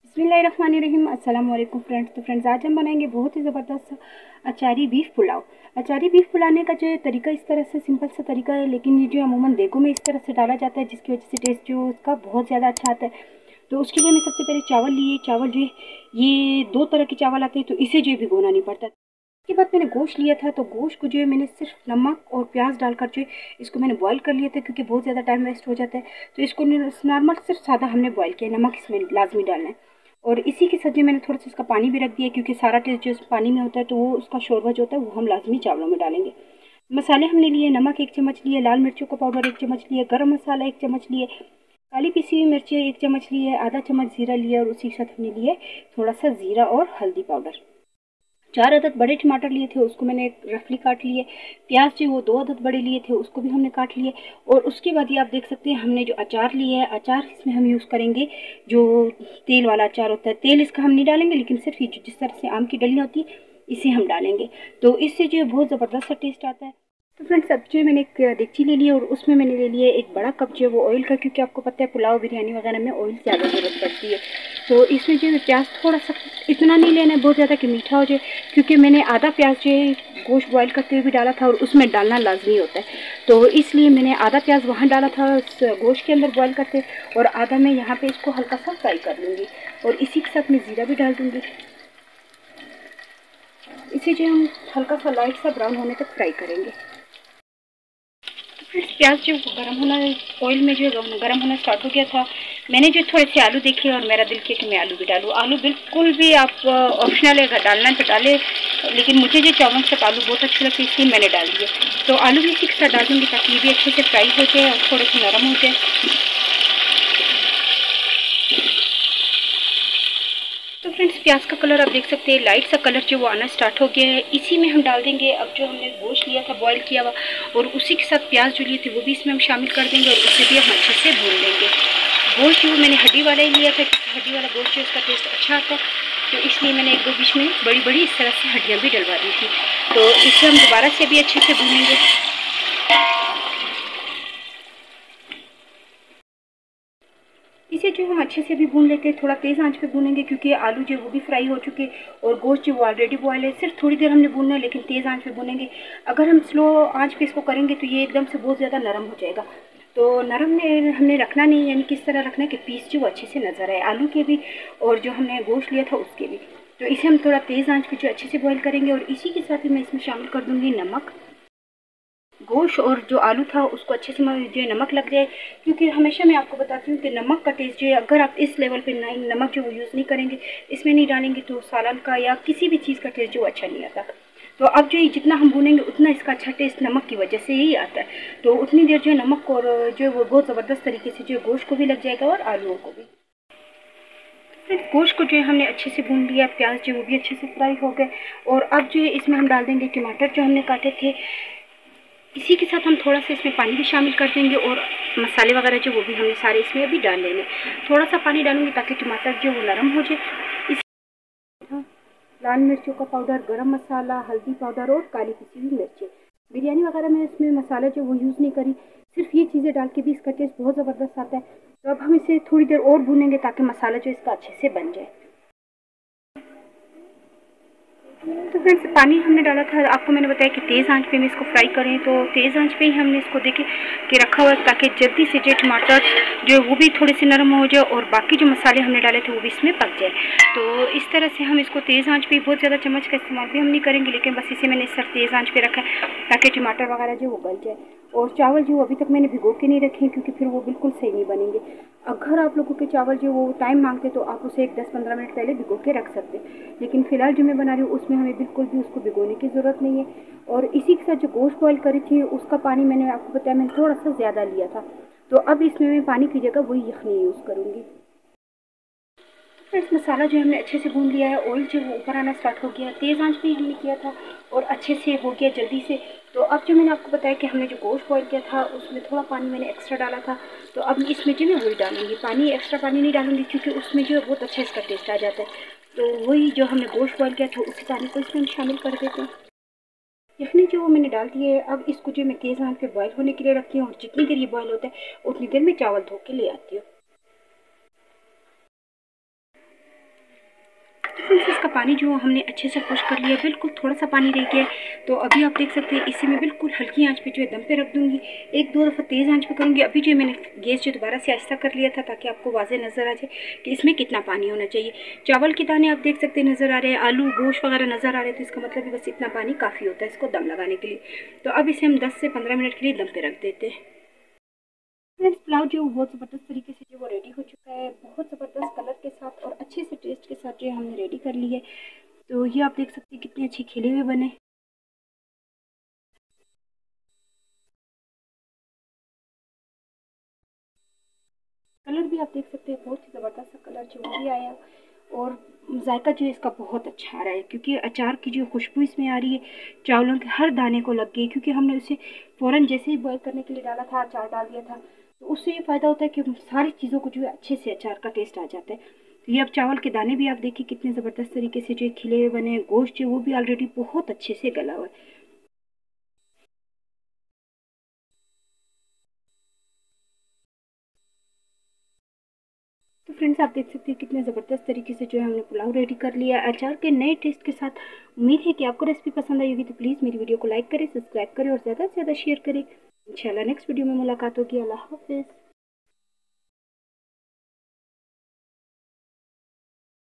बिस्मिल्लाहिर्रहमानिर्रहीम। अस्सलाम वालेकुम फ्रेंड्स। तो फ्रेंड्स, आज हम बनाएंगे बहुत ही ज़बरदस्त अचारी बीफ पुलाव। अचारी बीफ पुलाने का जो तरीका इस तरह से सिंपल सा तरीका है, लेकिन ये जो अमूमन देखो में इस तरह से डाला जाता है जिसकी वजह से टेस्ट जो उसका बहुत ज़्यादा अच्छा आता है। तो उसके लिए मैं सबसे पहले चावल लिए। चावल जो है ये दो तरह के चावल आते हैं, तो इसे जो है भिगोना नहीं पड़ता। उसके बाद मैंने गोश्त लिया था, तो गोश्त को जो है मैंने सिर्फ नमक और प्याज डालकर जो है इसको मैंने बॉईल कर लिया था, क्योंकि बहुत ज़्यादा टाइम वेस्ट हो जाता है। तो इसको नॉर्मल सिर्फ सादा हमने बॉईल किया, नमक इसमें लाजमी डालना है। और इसी के साथ जो मैंने थोड़ा सा इसका पानी भी रख दिया, क्योंकि सारा टेस्ट जो पानी में होता है, तो वो उसका शोरबा जो होता है वो हम लाजमी चावलों में डालेंगे। मसाले हमने लिए, नमक 1 चम्मच लिए, लाल मिर्चों का पाउडर 1 चम्मच लिए, गरम मसाला 1 चम्मच लिए, काली पिसी हुई मिर्ची 1 चम्मच लिए, आधा चम्मच जीरा लिया, और उसी के साथ हमने लिए थोड़ा सा जीरा और हल्दी पाउडर। 4 अदद बड़े टमाटर लिए थे, उसको मैंने रफली काट लिए। प्याज जो वो 2 अदद बड़े लिए थे, उसको भी हमने काट लिए। और उसके बाद ये आप देख सकते हैं हमने जो अचार लिया है, अचार इसमें हम यूज़ करेंगे जो तेल वाला अचार होता है। तेल इसका हम नहीं डालेंगे, लेकिन सिर्फ ये जिस तरह से आम की डलियाँ होती है इसे हम डालेंगे, तो इससे जो बहुत ज़बरदस्त सा टेस्ट आता है। तो फ्रेंड्स, अब जो मैंने एक देगची ले ली और उसमें मैंने ले लिया एक बड़ा कप जो है वो ऑयल का, क्योंकि आपको पता है पुलाव बिरयानी वगैरह में ऑयल ज़्यादा ज़रूरत पड़ती है। तो इसमें जो है प्याज थोड़ा सा, इतना नहीं लेना है बहुत ज़्यादा कि मीठा हो जाए, क्योंकि मैंने आधा प्याज जो है गोश्त बॉयल करते हुए भी डाला था और उसमें डालना लाजमी होता है। तो इसलिए मैंने आधा प्याज वहाँ डाला था उस गोश्त के अंदर बॉयल करते, और आधा मैं यहाँ पे इसको हल्का सा फ्राई कर लूँगी। और इसी के साथ मैं ज़ीरा भी डाल दूँगी। इसे जो हम हल्का सा लाइट सा ब्राउन होने तक फ्राई करेंगे। प्याज जो गर्म होना, ऑयल में जो गर्म होना स्टार्ट हो गया था, मैंने जो थोड़े से आलू देखे और मेरा दिल किया कि मैं आलू भी डालूँ। आलू बिल्कुल भी आप ऑप्शनल है, अगर डालना तो डाले, लेकिन मुझे जो चावल से आलू बहुत अच्छे लगते हैं, इसलिए मैंने डाल दिए। तो आलू भी इसी के साथ डाल दूँगी ताकि ये भी अच्छे से फ्राई हो जाए और थोड़े से नरम हो जाए। तो फ्रेंड्स, प्याज का कलर आप देख सकते हैं, लाइट सा कलर जो वो आना स्टार्ट हो गया है। इसी में हम डाल देंगे अब जो हमने गोश्त लिया था बॉईल किया हुआ, और उसी के साथ प्याज जो लिए थे वो भी इसमें हम शामिल कर देंगे, और उसे भी हम अच्छे से भून लेंगे। गोश्त जो मैंने हड्डी वाला ही लिया था, क्योंकि हड्डी वाला गोश्त जो इसका टेस्ट अच्छा आता है, तो इसलिए मैंने एक दो बीच में बड़ी बड़ी इस तरह से हड्डियाँ भी डलवा दी थी। तो इसे हम दोबारा से भी अच्छे से भूनेंगे। इसे जो हम अच्छे से भी भून लेते हैं, थोड़ा तेज़ आंच पे भूनेंगे, क्योंकि आलू जो वो भी फ्राई हो चुके और गोश्त जो वो ऑलरेडी बॉयल है। सिर्फ थोड़ी देर हमने भूनना है, लेकिन तेज़ आंच पे भूनेंगे। अगर हम स्लो आंच पे इसको करेंगे तो ये एकदम से बहुत ज़्यादा नरम हो जाएगा। तो नरम में हमने रखना नहीं, यानी किस तरह रखना है कि पीस जो वो अच्छे से नज़र आए, आलू के भी और जो हमने गोश्त लिया था उसके भी। तो इसे हम थोड़ा तेज़ आंच पे जो अच्छे से बॉयल करेंगे, और इसी के साथ ही मैं इसमें शामिल कर दूँगी नमक। गोश्त और जो आलू था उसको अच्छे से जो है नमक लग जाए, क्योंकि हमेशा मैं आपको बताती हूँ कि नमक का टेस्ट जो है, अगर आप इस लेवल पे नमक जो वो यूज़ नहीं करेंगे, इसमें नहीं डालेंगे, तो सालन का या किसी भी चीज़ का टेस्ट जो अच्छा नहीं आता। तो अब जो जितना हम भूनेंगे उतना इसका अच्छा टेस्ट नमक की वजह से ही आता है। तो उतनी देर जो है नमक और जो है वो बहुत ज़बरदस्त तरीके से जो है गोश्त को भी लग जाएगा और आलूओं को भी। गोश्त को जो है हमने अच्छे से भून लिया, प्याज जो वो भी अच्छे से फ्राई हो गए, और अब जो है इसमें हम डाल देंगे टमाटर जो हमने काटे थे। इसी के साथ हम थोड़ा सा इसमें पानी भी शामिल कर देंगे, और मसाले वगैरह जो वो भी हमने सारे इसमें अभी डाल लेंगे। थोड़ा सा पानी डालूंगी ताकि टमाटर जो वो नरम हो जाए। इस लाल मिर्चों का पाउडर, गरम मसाला, हल्दी पाउडर और काली पिसी हुई मिर्चें। बिरयानी वगैरह में इसमें मसाला जो वो यूज़ नहीं करी, सिर्फ ये चीज़ें डाल के भी इसका टेस्ट बहुत ज़बरदस्त आता है। तो अब हम इसे थोड़ी देर और भूनेंगे ताकि मसाला जो इसका अच्छे से बन जाए। तो फ्रेंड्स, पानी हमने डाला था, आपको मैंने बताया कि तेज़ आंच पे में इसको फ्राई करें, तो तेज़ आंच पे ही हमने इसको देखे कि रखा हुआ है, ताकि जल्दी से जो टमाटर जो है वो भी थोड़े से नरम हो जाए और बाकी जो मसाले हमने डाले थे वो भी इसमें पक जाए। तो इस तरह से हम इसको तेज़ आंच पे, बहुत ज़्यादा चम्मच का इस्तेमाल भी हम नहीं करेंगे, लेकिन बस इसे मैंने सिर्फ तेज़ आंच पे रखा है ताकि टमाटर वगैरह जो वो गल जाए। और चावल जो अभी तक मैंने भिगो के नहीं रखे हैं, क्योंकि फिर वो बिल्कुल सही नहीं बनेंगे। अगर आप लोगों के चावल जो वो टाइम मांगते तो आप उसे एक 10-15 मिनट पहले भिगो के रख सकते, लेकिन फ़िलहाल जो मैं बना रही हूँ उसमें हमें बिल्कुल भी उसको भिगोने की ज़रूरत नहीं है। और इसी के साथ जो गोश्त बॉयल करी थी उसका पानी मैंने आपको बताया, मैंने थोड़ा सा ज़्यादा लिया था। तो अब इसमें मैं पानी की जगह वही यखनी यूज़ करूँगी। फ्रेंड्स, मसाला जो हमने अच्छे से भून लिया है, ऑयल जो ऊपर आना स्टार्ट हो गया, तेज़ आंच पे ही हमने किया था और अच्छे से हो गया जल्दी से। तो अब जो मैंने आपको बताया कि हमने जो गोश्त बॉयल किया था उसमें थोड़ा पानी मैंने एक्स्ट्रा डाला था, तो अब इसमें जो मैं वही डालूंगी। पानी एक्स्ट्रा पानी नहीं डालूंगी, क्योंकि उसमें जो है बहुत अच्छा इसका टेस्ट आ जाता है। तो वही जो हमने गोश्त बॉयल किया था उसी पानी को इसमें शामिल कर देते हैं। यखनी जो वो मैंने डाल दी है, अब इसको जो मैं तेज़ आंच पे बॉयल होने के लिए रखती हूँ, और जितनी देर ये बॉयल होता है उतनी देर में चावल धो के ले आती हूँ। फ्रेंड्स इसका पानी जो हमने अच्छे से खुश कर लिया, बिल्कुल थोड़ा सा पानी रह गया है। तो अभी आप देख सकते हैं इसे मैं बिल्कुल हल्की आंच पे जो है दम पे रख दूँगी। 1-2 दफ़ा तेज़ आंच पे करूँगी। अभी जो मैंने गैस जो दोबारा से आहिस्ता कर लिया था ताकि आपको वाज़ेह नज़र आ जाए कि इसमें कितना पानी होना चाहिए। चावल के दाने आप देख सकते हैं नज़र आ रहे हैं, आलू गोश्त वगैरह नज़र आ रहे हैं, तो इसका मतलब बस इतना पानी काफ़ी होता है इसको दम लगाने के लिए। तो अब इसे हम 10 से 15 मिनट के लिए दम पे रख देते हैं। फ्रेंड्स पुलाव जो बहुत ज़बरदस्त तरीके से जो वो रेडी हो चुका है, बहुत ज़बरदस्त कलर के साथ और अच्छे से टेस्ट के साथ जो हमने रेडी कर ली है। तो ये आप देख सकते हैं कितने अच्छे खिले हुए बने। कलर भी आप देख सकते हैं बहुत ही ज़बरदस्त सा कलर जो भी आया और जायका जो है इसका बहुत अच्छा आ रहा है क्योंकि अचार की जो खुशबू इसमें आ रही है चावलों के हर दाने को लग गई, क्योंकि हमने उसे फ़ौरन जैसे ही बॉईल करने के लिए डाला था, अचार डाल दिया था, तो उससे ये फ़ायदा होता है कि सारी चीज़ों को जो है अच्छे से अचार का टेस्ट आ जाता है। तो ये अब चावल के दाने भी आप देखिए कितने ज़बरदस्त तरीके से जो है खिले हुए बने, गोश्त जो वो भी ऑलरेडी बहुत अच्छे से गला हुआ है। तो फ्रेंड्स आप देख सकते हैं कितने ज़बरदस्त तरीके से जो है हमने पुलाव रेडी कर लिया अचार के नए टेस्ट के साथ। उम्मीद है कि आपको रेसिपी पसंद आई होगी, तो प्लीज़ मेरी वीडियो को लाइक करें, सब्सक्राइब करें और ज़्यादा से ज़्यादा शेयर करें। इंशाल्लाह नेक्स्ट वीडियो में मुलाकात होगी। अल्लाह हाफ़िज़।